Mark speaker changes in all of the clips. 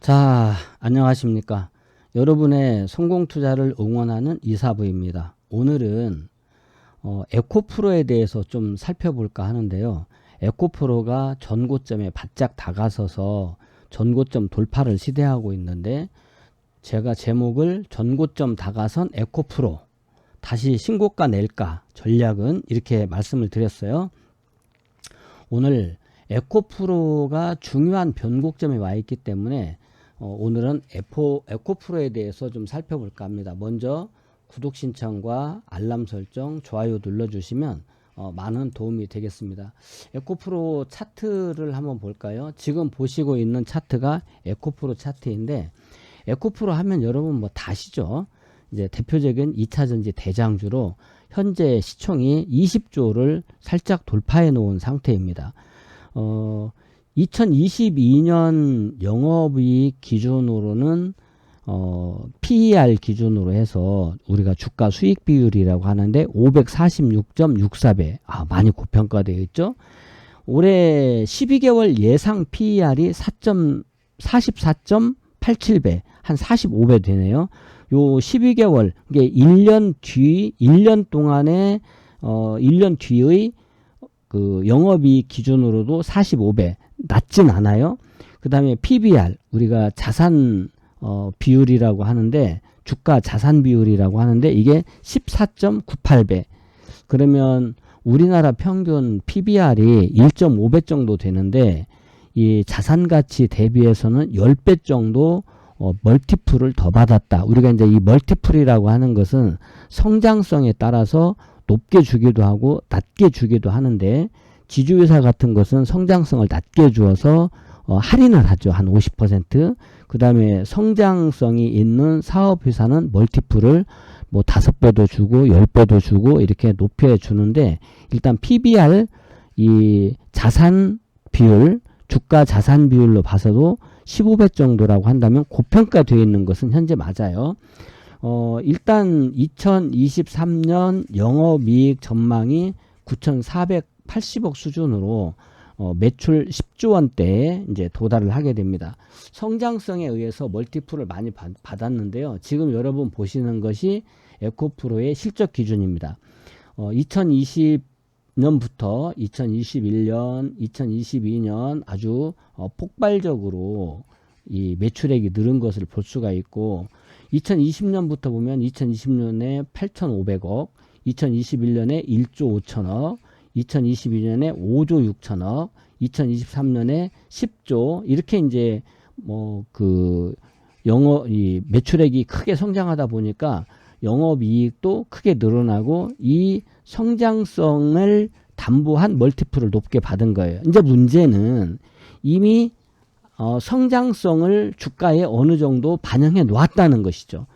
Speaker 1: 자, 안녕하십니까. 여러분의 성공 투자를 응원하는 이사부입니다. 오늘은 에코프로에 대해서 좀 살펴볼까 하는데요. 에코프로가 전고점에 바짝 다가서서 전고점 돌파를 시대하고 있는데, 제가 제목을 전고점 다가선 에코프로 다시 신고가 낼까 전략은 이렇게 말씀을 드렸어요. 오늘 에코프로가 중요한 변곡점에 와 있기 때문에 오늘은 에코프로에 대해서 좀 살펴볼까 합니다. 먼저 구독 신청과 알람 설정, 좋아요 눌러주시면 많은 도움이 되겠습니다. 에코프로 차트를 한번 볼까요? 지금 보시고 있는 차트가 에코프로 차트인데, 에코프로 하면 여러분 뭐 다시죠. 이제 대표적인 2차전지 대장주로 현재 시총이 20조를 살짝 돌파해 놓은 상태입니다. 2022년 영업이익 기준으로는 PER 기준으로 해서 우리가 주가 수익 비율이라고 하는데 546.64배. 많이 고평가되어 있죠. 올해 12개월 예상 PER이 44.87배, 한 45배 되네요. 요 12개월, 이게 1년 동안에 1년 뒤의 그 영업이익 기준으로도 45배, 낮진 않아요. 그 다음에 PBR, 우리가 자산 비율이라고 하는데, 주가 자산 비율이라고 하는데, 이게 14.98배. 그러면 우리나라 평균 PBR이 1.5배 정도 되는데, 이 자산 가치 대비해서는 10배 정도 멀티플을 더 받았다. 우리가 이제 이 멀티플이라고 하는 것은 성장성에 따라서 높게 주기도 하고 낮게 주기도 하는데, 지주회사 같은 것은 성장성을 낮게 주어서 할인을 하죠. 한 50%. 그 다음에 성장성이 있는 사업회사는 멀티플을 뭐 5배도 주고 10배도 주고 이렇게 높여 주는데, 일단 PBR, 이 자산 비율, 주가 자산 비율로 봐서도 15배 정도라고 한다면 고평가되어 있는 것은 현재 맞아요. 일단 2023년 영업이익 전망이 9,480억 수준으로 매출 10조 원대에 이제 도달을 하게 됩니다. 성장성에 의해서 멀티플을 많이 받았는데요. 지금 여러분 보시는 것이 에코프로의 실적 기준입니다. 2020년부터 2021년, 2022년 아주 폭발적으로 이 매출액이 늘은 것을 볼 수가 있고, 2020년부터 보면 2020년에 8,500억, 2021년에 1조 5천억, 2022년에 5조 6천억, 2023년에 10조, 이렇게 이제 이 매출액이 크게 성장하다 보니까 영업이익도 크게 늘어나고, 이 성장성을 담보한 멀티플을 높게 받은 거예요. 이제 문제는 이미 성장성을 주가에 어느 정도 반영해 놓았다는 것이죠.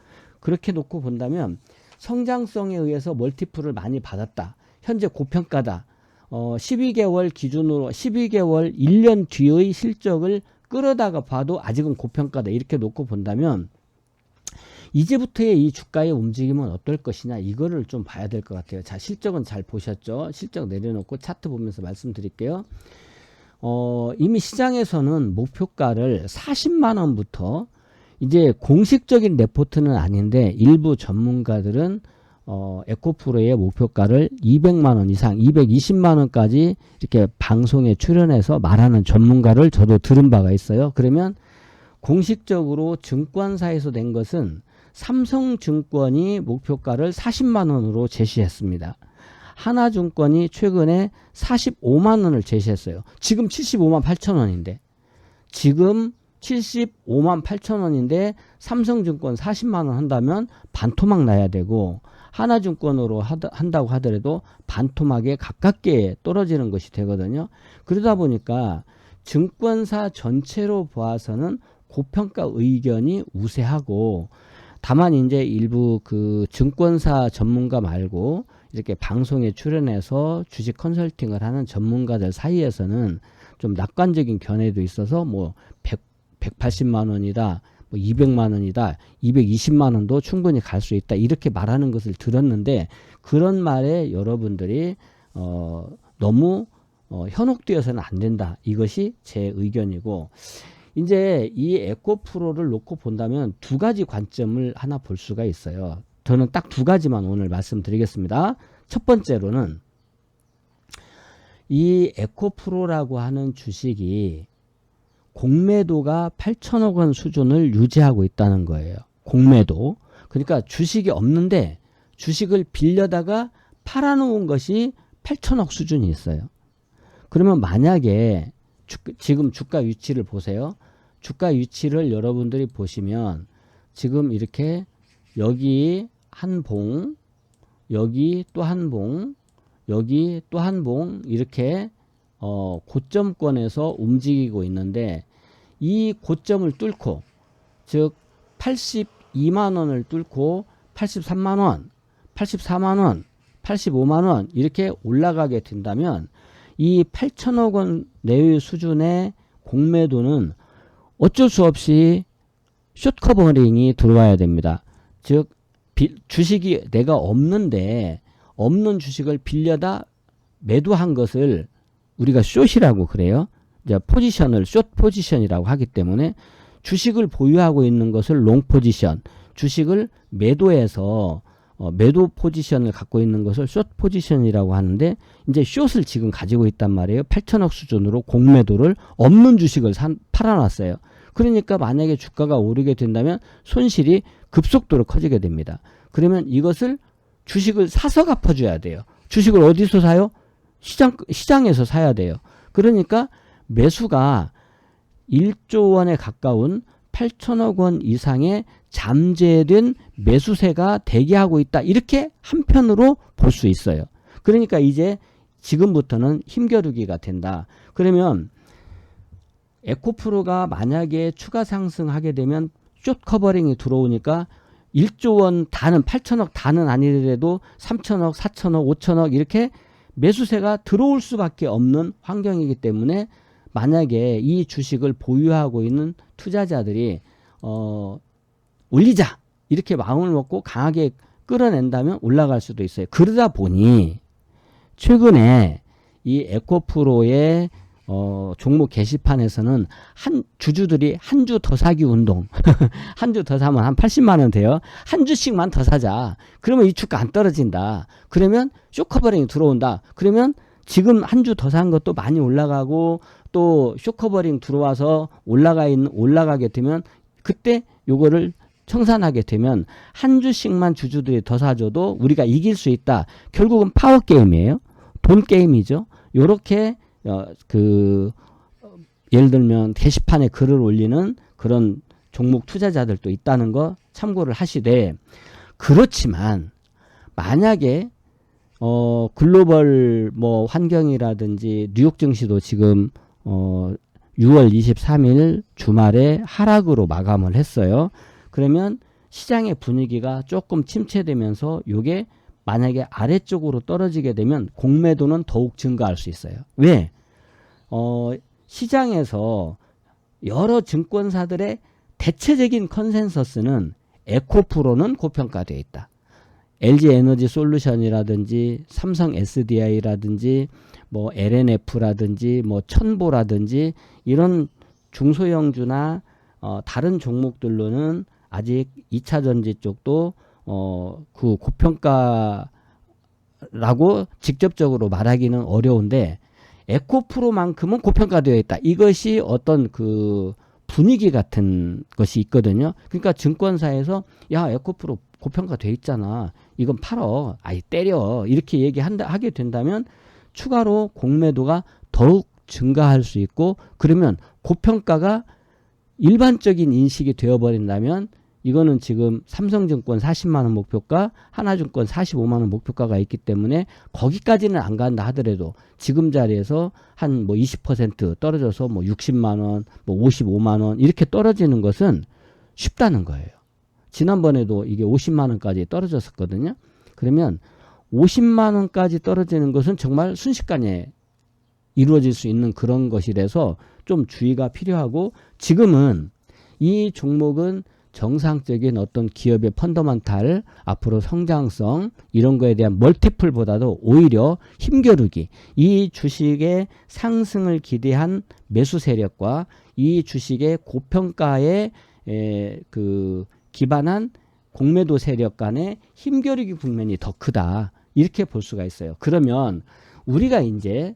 Speaker 1: 그렇게 놓고 본다면 성장성에 의해서 멀티플을 많이 받았다. 현재 고평가다. 12개월 기준으로 12개월 1년 뒤의 실적을 끌어다가 봐도 아직은 고평가다. 이렇게 놓고 본다면 이제부터의 이 주가의 움직임은 어떨 것이냐, 이거를 좀 봐야 될 것 같아요. 자, 실적은 잘 보셨죠? 실적 내려놓고 차트 보면서 말씀드릴게요. 이미 시장에서는 목표가를 40만원부터, 이제 공식적인 레포트는 아닌데 일부 전문가들은 에코프로의 목표가를 200만원 이상, 220만원까지 이렇게 방송에 출연해서 말하는 전문가를 저도 들은 바가 있어요. 그러면 공식적으로 증권사에서 낸 것은 삼성증권이 목표가를 40만원으로 제시했습니다. 하나증권이 최근에 45만원을 제시했어요. 지금 75만 8천원인데, 지금 75만 8천원인데 삼성증권 40만원 한다면 반토막 나야 되고, 하나증권으로 한다고 하더라도 반토막에 가깝게 떨어지는 것이 되거든요. 그러다 보니까 증권사 전체로 보아서는 고평가 의견이 우세하고, 다만 이제 일부 그 증권사 전문가 말고 이렇게 방송에 출연해서 주식 컨설팅을 하는 전문가들 사이에서는 좀 낙관적인 견해도 있어서 180만 원이다, 200만 원이다, 220만 원도 충분히 갈 수 있다, 이렇게 말하는 것을 들었는데, 그런 말에 여러분들이 너무 현혹되어서는 안 된다. 이것이 제 의견이고, 이제 이 에코프로를 놓고 본다면 두 가지 관점을 하나 볼 수가 있어요. 저는 딱 두 가지만 오늘 말씀드리겠습니다. 첫 번째로는 이 에코프로라고 하는 주식이 공매도가 8천억 원 수준을 유지하고 있다는 거예요. 공매도. 그러니까 주식이 없는데 주식을 빌려다가 팔아놓은 것이 8천억 수준이 있어요. 그러면 만약에 지금 주가 위치를 보세요. 주가 위치를 여러분들이 보시면 지금 이렇게 여기 한 봉, 여기 또 한 봉, 여기 또 한 봉 이렇게 고점권에서 움직이고 있는데 이 고점을 뚫고 즉 82만원을 뚫고 83만원, 84만원, 85만원 이렇게 올라가게 된다면 이 8천억 원 내외 수준의 공매도는 어쩔 수 없이 숏커버링이 들어와야 됩니다. 즉 주식이 내가 없는데 없는 주식을 빌려다 매도한 것을 우리가 숏이라고 그래요. 이제 포지션을 숏 포지션이라고 하기 때문에 주식을 보유하고 있는 것을 롱 포지션, 주식을 매도해서 매도 포지션을 갖고 있는 것을 숏 포지션이라고 하는데 이제 숏을 지금 가지고 있단 말이에요. 8천억 수준으로 공매도를 없는 주식을 팔아놨어요. 그러니까 만약에 주가가 오르게 된다면 손실이 급속도로 커지게 됩니다. 그러면 이것을 주식을 사서 갚아줘야 돼요. 주식을 어디서 사요? 시장에서 사야 돼요. 그러니까 매수가 1조 원에 가까운 8천억 원 이상의 잠재된 매수세가 대기하고 있다. 이렇게 한편으로 볼 수 있어요. 그러니까 이제 지금부터는 힘겨루기가 된다. 그러면 에코프로가 만약에 추가 상승하게 되면 숏 커버링이 들어오니까 1조 원 다는 8천억 다는 아니더라도 3천억, 4천억, 5천억 이렇게 매수세가 들어올 수밖에 없는 환경이기 때문에 만약에 이 주식을 보유하고 있는 투자자들이 올리자 이렇게 마음을 먹고 강하게 끌어낸다면 올라갈 수도 있어요. 그러다 보니 최근에 이 에코프로의 종목 게시판에서는 한 주주들이 한 주 더 사기 운동 한 주 더 사면 한 80만 원 돼요. 한 주씩만 더 사자. 그러면 이 주가 안 떨어진다. 그러면 숏커버링이 들어온다. 그러면 지금 한 주 더 산 것도 많이 올라가고 또 숏커버링 들어와서 올라가게 되면 그때 요거를 청산하게 되면 한 주씩만 주주들이 더 사줘도 우리가 이길 수 있다. 결국은 파워 게임이에요. 돈 게임이죠. 요렇게 예를 들면 게시판에 글을 올리는 그런 종목 투자자들도 있다는 거 참고를 하시되, 그렇지만 만약에 글로벌 뭐 환경이라든지 뉴욕 증시도 지금 6월 23일 주말에 하락으로 마감을 했어요. 그러면 시장의 분위기가 조금 침체되면서 요게 만약에 아래쪽으로 떨어지게 되면 공매도는 더욱 증가할 수 있어요. 왜? 시장에서 여러 증권사들의 대체적인 컨센서스는 에코프로는 고평가되어 있다. LG 에너지 솔루션이라든지 삼성 SDI라든지 뭐 LNF라든지 뭐 첨보라든지 이런 중소형주나 다른 종목들로는 아직 2차 전지 쪽도 그 고평가라고 직접적으로 말하기는 어려운데 에코프로만큼은 고평가되어 있다. 이것이 어떤 그 분위기 같은 것이 있거든요. 그러니까 증권사에서 야 에코프로 고평가되어 있잖아. 이건 팔어. 아이 때려. 이렇게 하게 된다면 추가로 공매도가 더욱 증가할 수 있고, 그러면 고평가가 일반적인 인식이 되어버린다면 이거는 지금 삼성증권 40만원 목표가, 하나증권 45만원 목표가가 있기 때문에 거기까지는 안 간다 하더라도 지금 자리에서 한 뭐 20% 떨어져서 뭐 60만원, 뭐 55만원 이렇게 떨어지는 것은 쉽다는 거예요. 지난번에도 이게 50만원까지 떨어졌었거든요. 그러면 50만원까지 떨어지는 것은 정말 순식간에 이루어질 수 있는 그런 것이라서 좀 주의가 필요하고, 지금은 이 종목은 정상적인 어떤 기업의 펀더멘탈, 앞으로 성장성 이런 거에 대한 멀티플보다도 오히려 힘겨루기, 이 주식의 상승을 기대한 매수 세력과 이 주식의 고평가에 기반한 공매도 세력 간의 힘겨루기 국면이 더 크다, 이렇게 볼 수가 있어요. 그러면 우리가 이제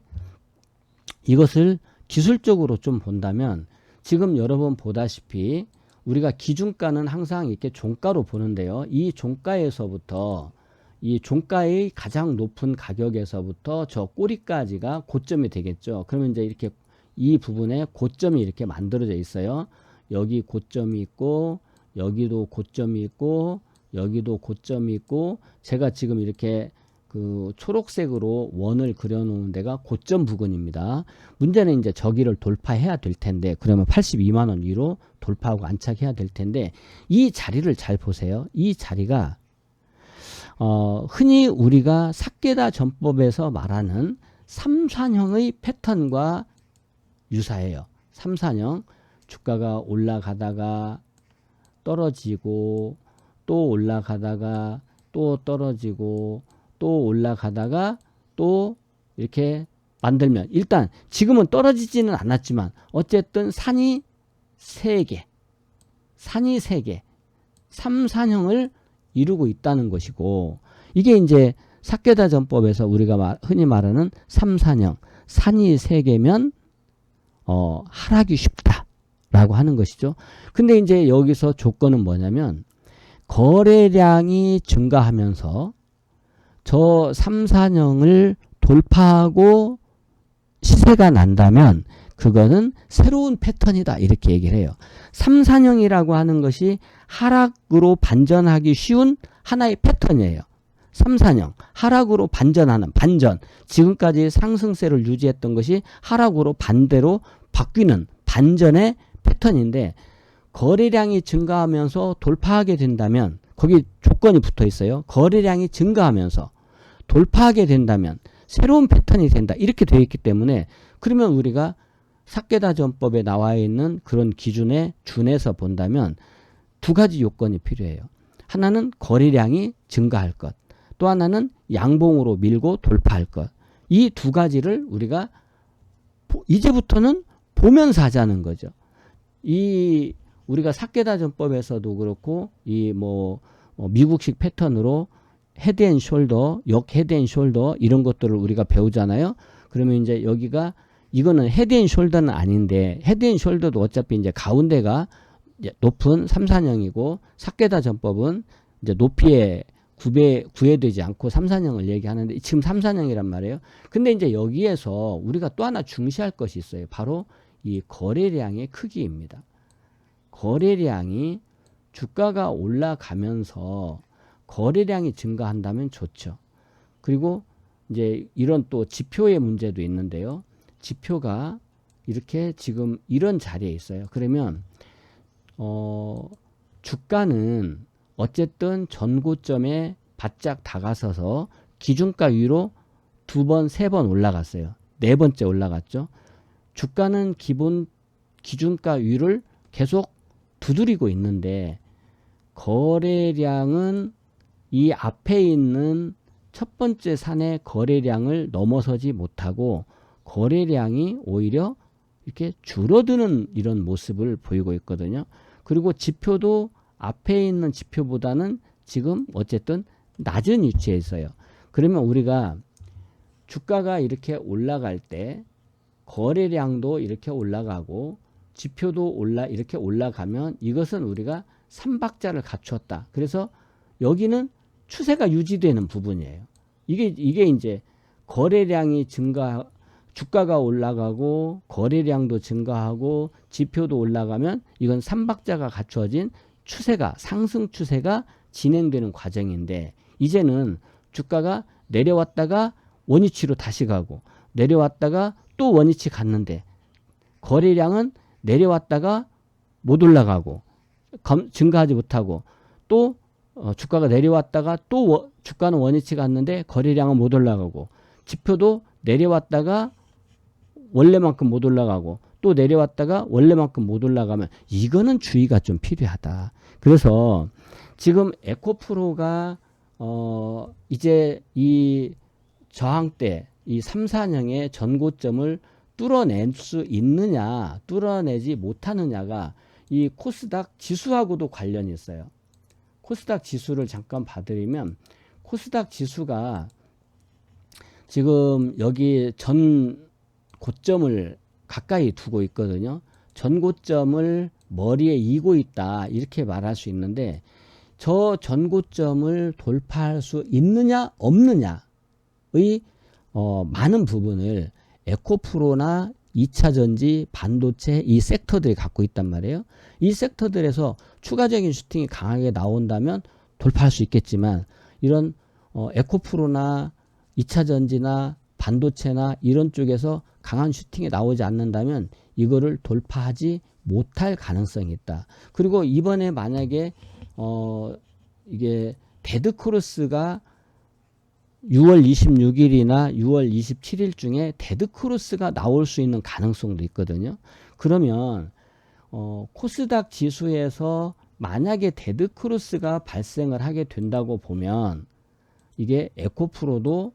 Speaker 1: 이것을 기술적으로 좀 본다면, 지금 여러분 보다시피 우리가 기준가는 항상 이렇게 종가로 보는데요. 이 종가에서부터, 이 종가의 가장 높은 가격에서부터 저 꼬리까지가 고점이 되겠죠. 그러면 이제 이렇게 이 부분에 고점이 이렇게 만들어져 있어요. 여기 고점이 있고, 여기도 고점이 있고, 여기도 고점이 있고, 제가 지금 이렇게 그 초록색으로 원을 그려놓은 데가 고점 부근입니다. 문제는 이제 저기를 돌파해야 될 텐데, 그러면 82만 원 위로 돌파하고 안착해야 될 텐데, 이 자리를 잘 보세요. 이 자리가 흔히 우리가 삭개다 전법에서 말하는 3산형의 패턴과 유사해요. 3산형, 주가가 올라가다가 떨어지고 또 올라가다가 또 떨어지고 또 올라가다가 또 이렇게 만들면, 일단 지금은 떨어지지는 않았지만 어쨌든 산이 3개, 3산형을 이루고 있다는 것이고, 이게 이제 삭개다 전법에서 우리가 흔히 말하는 3산형, 산이 3개면 하락이 쉽다라고 하는 것이죠. 근데 이제 여기서 조건은 뭐냐면, 거래량이 증가하면서 저 3산형을 돌파하고 시세가 난다면 그거는 새로운 패턴이다, 이렇게 얘기를 해요. 3산형이라고 하는 것이 하락으로 반전하기 쉬운 하나의 패턴이에요. 3산형, 하락으로 반전하는, 반전, 지금까지 상승세를 유지했던 것이 하락으로 반대로 바뀌는 반전의 패턴인데, 거래량이 증가하면서 돌파하게 된다면, 거기 조건이 붙어 있어요. 거래량이 증가하면서 돌파하게 된다면 새로운 패턴이 된다, 이렇게 되어 있기 때문에, 그러면 우리가 삭개다 전법에 나와 있는 그런 기준에 준해서 본다면 두 가지 요건이 필요해요. 하나는 거래량이 증가할 것, 또 하나는 양봉으로 밀고 돌파할 것. 이 두 가지를 우리가 이제부터는 보면서 하자는 거죠. 이 우리가 삭개다 전법에서도 그렇고, 이 미국식 패턴으로 헤드앤숄더, 역 헤드앤숄더 이런 것들을 우리가 배우잖아요. 그러면 이제 여기가, 이거는 헤드앤숄더는 아닌데, 헤드앤숄더도 어차피 이제 가운데가 높은 3산형이고, 삭개다 전법은 이제 높이에 구애되지 않고 3산형을 얘기하는데, 지금 3산형이란 말이에요. 근데 이제 여기에서 우리가 또 하나 중시할 것이 있어요. 바로 이 거래량의 크기입니다. 거래량이, 주가가 올라가면서 거래량이 증가한다면 좋죠. 그리고 이제 이런 또 지표의 문제도 있는데요. 지표가 이렇게 지금 이런 자리에 있어요. 그러면 주가는 어쨌든 전고점에 바짝 다가서서 기준가 위로 2번, 3번 올라갔어요. 4번째 올라갔죠. 주가는 기준가 위를 계속 두드리고 있는데, 거래량은 이 앞에 있는 첫 번째 산의 거래량을 넘어서지 못하고 거래량이 오히려 이렇게 줄어드는 이런 모습을 보이고 있거든요. 그리고 지표도 앞에 있는 지표보다는 지금 어쨌든 낮은 위치에 있어요. 그러면 우리가 주가가 이렇게 올라갈 때 거래량도 이렇게 올라가고 지표도 이렇게 올라가면 이것은 우리가 3박자를 갖추었다. 그래서 여기는 추세가 유지되는 부분이에요. 이게 이제 거래량이 주가가 올라가고 거래량도 증가하고 지표도 올라가면 이건 3박자가 갖추어진 추세가, 상승 추세가 진행되는 과정인데, 이제는 주가가 내려왔다가 원위치로 다시 가고 내려왔다가 또 원위치 갔는데, 거래량은 내려왔다가 못 올라가고 증가하지 못하고, 또 주가가 내려왔다가 또 주가는 원위치 갔는데 거래량은 못 올라가고, 지표도 내려왔다가 원래만큼 못 올라가고 또 내려왔다가 원래만큼 못 올라가면 이거는 주의가 좀 필요하다. 그래서 지금 에코프로가 이제 이 저항대 이 3, 4년의 전고점을 뚫어낼 수 있느냐 뚫어내지 못하느냐가 이 코스닥 지수하고도 관련이 있어요. 코스닥 지수를 잠깐 봐드리면 코스닥 지수가 지금 여기 전 고점을 가까이 두고 있거든요. 전 고점을 머리에 이고 있다 이렇게 말할 수 있는데 저 전 고점을 돌파할 수 있느냐 없느냐의 많은 부분을 에코프로나 2차전지, 반도체 이 섹터들이 갖고 있단 말이에요. 이 섹터들에서 추가적인 슈팅이 강하게 나온다면 돌파할 수 있겠지만 이런 에코프로나 2차전지나 반도체나 이런 쪽에서 강한 슈팅이 나오지 않는다면 이거를 돌파하지 못할 가능성이 있다. 그리고 이번에 만약에 이게 데드크로스가 6월 26일이나 6월 27일 중에 데드크로스가 나올 수 있는 가능성도 있거든요. 그러면 코스닥 지수에서 만약에 데드크로스가 발생을 하게 된다고 보면 이게 에코프로도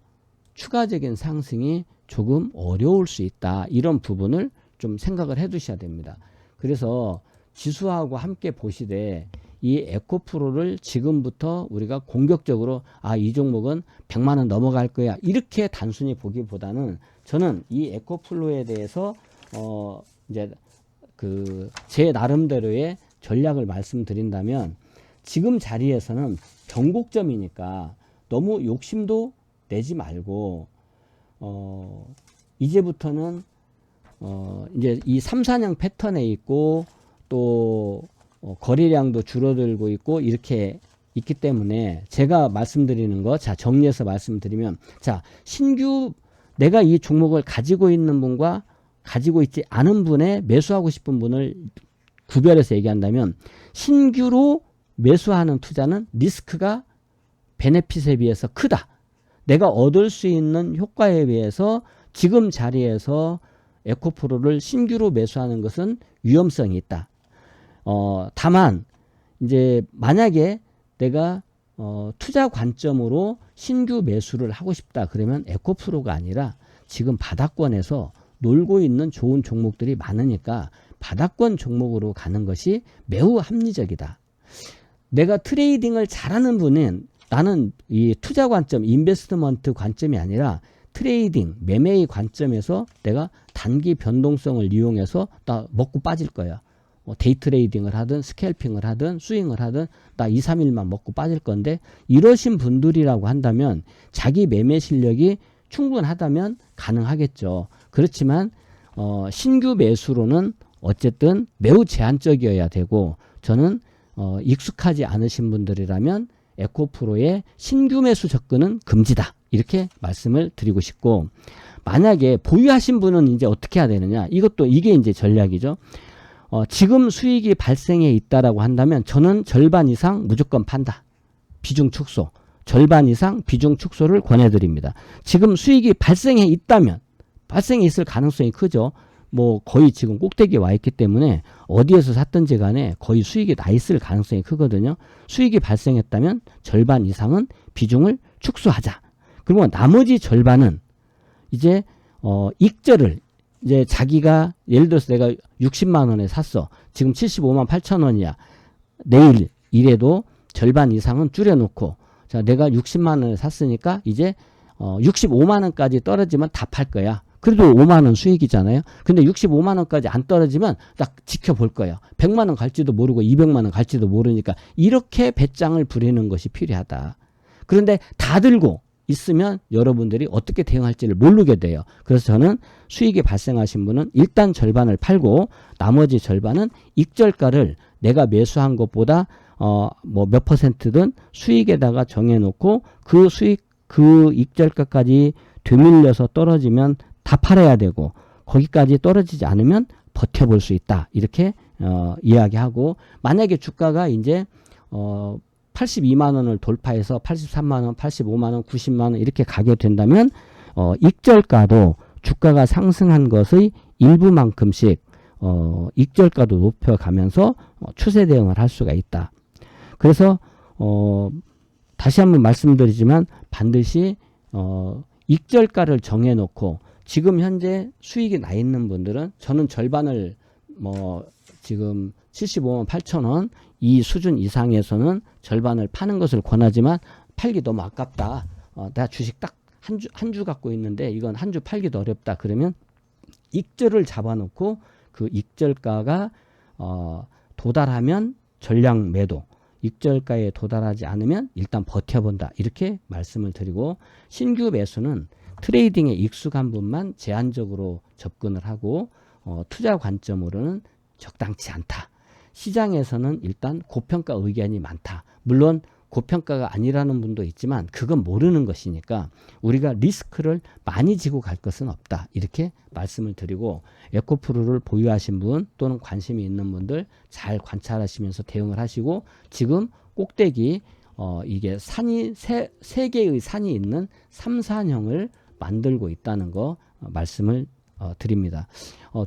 Speaker 1: 추가적인 상승이 조금 어려울 수 있다. 이런 부분을 좀 생각을 해 두셔야 됩니다. 그래서 지수하고 함께 보시되 이 에코프로를 지금부터 우리가 공격적으로 이 종목은 100만 원 넘어갈 거야 이렇게 단순히 보기보다는 저는 이 에코프로에 대해서 이제 제 나름대로의 전략을 말씀드린다면 지금 자리에서는 변곡점이니까 너무 욕심도 내지 말고 이제부터는 이제 이 3, 4년 패턴에 있고 또 거래량도 줄어들고 있고 이렇게 있기 때문에 제가 말씀드리는 거 자 정리해서 말씀드리면 자 신규 내가 이 종목을 가지고 있는 분과 가지고 있지 않은 분의 매수하고 싶은 분을 구별해서 얘기한다면 신규로 매수하는 투자는 리스크가 베네핏에 비해서 크다. 내가 얻을 수 있는 효과에 비해서 지금 자리에서 에코프로를 신규로 매수하는 것은 위험성이 있다. 다만 이제 만약에 내가 투자 관점으로 신규 매수를 하고 싶다 그러면 에코프로가 아니라 지금 바닥권에서 놀고 있는 좋은 종목들이 많으니까 바닥권 종목으로 가는 것이 매우 합리적이다. 내가 트레이딩을 잘하는 분은 나는 이 투자 관점, 인베스트먼트 관점이 아니라 트레이딩, 매매의 관점에서 내가 단기 변동성을 이용해서 나 먹고 빠질 거야. 데이 트레이딩을 하든 스캘핑을 하든 스윙을 하든 나 2, 3일만 먹고 빠질 건데 이러신 분들이라고 한다면 자기 매매 실력이 충분하다면 가능하겠죠. 그렇지만 신규 매수로는 어쨌든 매우 제한적이어야 되고 저는 익숙하지 않으신 분들이라면 에코프로의 신규 매수 접근은 금지다. 이렇게 말씀을 드리고 싶고 만약에 보유하신 분은 이제 어떻게 해야 되느냐 이게 이제 전략이죠. 지금 수익이 발생해 있다라고 한다면 저는 절반 이상 무조건 판다. 비중 축소. 절반 이상 비중 축소를 권해드립니다. 지금 수익이 발생해 있다면 발생해 있을 가능성이 크죠. 뭐 거의 지금 꼭대기에 와 있기 때문에 어디에서 샀든지 간에 거의 수익이 나 있을 가능성이 크거든요. 수익이 발생했다면 절반 이상은 비중을 축소하자. 그리고 나머지 절반은 이제 익절을 이제 자기가 예를 들어서 내가 60만 원에 샀어. 지금 75만 8천 원이야. 내일 이래도 절반 이상은 줄여놓고 자 내가 60만 원에 샀으니까 이제 65만 원까지 떨어지면 다 팔 거야. 그래도 5만 원 수익이잖아요. 근데 65만 원까지 안 떨어지면 딱 지켜볼 거예요. 100만 원 갈지도 모르고 200만 원 갈지도 모르니까 이렇게 배짱을 부리는 것이 필요하다. 그런데 다 들고 있으면 여러분들이 어떻게 대응할지를 모르게 돼요. 그래서 저는 수익이 발생하신 분은 일단 절반을 팔고 나머지 절반은 익절가를 내가 매수한 것보다 뭐 몇 퍼센트든 수익에다가 정해놓고 그 수익 그 익절가까지 되밀려서 떨어지면 다 팔아야 되고 거기까지 떨어지지 않으면 버텨볼 수 있다. 이렇게 이야기하고 만약에 주가가 이제 82만 원을 돌파해서 83만 원, 85만 원, 90만 원 이렇게 가게 된다면 익절가도 주가가 상승한 것의 일부만큼씩 익절가도 높여가면서 추세 대응을 할 수가 있다. 그래서 다시 한번 말씀드리지만 반드시 익절가를 정해놓고 지금 현재 수익이 나 있는 분들은 저는 절반을 지금 75만 8천 원 이 수준 이상에서는 절반을 파는 것을 권하지만 팔기 너무 아깝다. 내가 주식 딱 한 주 갖고 있는데 이건 한 주 팔기도 어렵다. 그러면 익절을 잡아놓고 그 익절가가 도달하면 전량 매도, 익절가에 도달하지 않으면 일단 버텨본다. 이렇게 말씀을 드리고 신규 매수는 트레이딩에 익숙한 분만 제한적으로 접근을 하고 투자 관점으로는 적당치 않다. 시장에서는 일단 고평가 의견이 많다. 물론 고평가가 아니라는 분도 있지만 그건 모르는 것이니까 우리가 리스크를 많이 지고 갈 것은 없다. 이렇게 말씀을 드리고 에코프루를 보유하신 분 또는 관심이 있는 분들 잘 관찰하시면서 대응을 하시고 지금 꼭대기 이게 산이 세 개의 산이 있는 3산형을 만들고 있다는 거 말씀을 드립니다.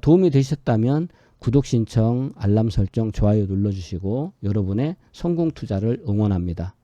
Speaker 1: 도움이 되셨다면 구독 신청, 알람 설정, 좋아요 눌러주시고 여러분의 성공 투자를 응원합니다.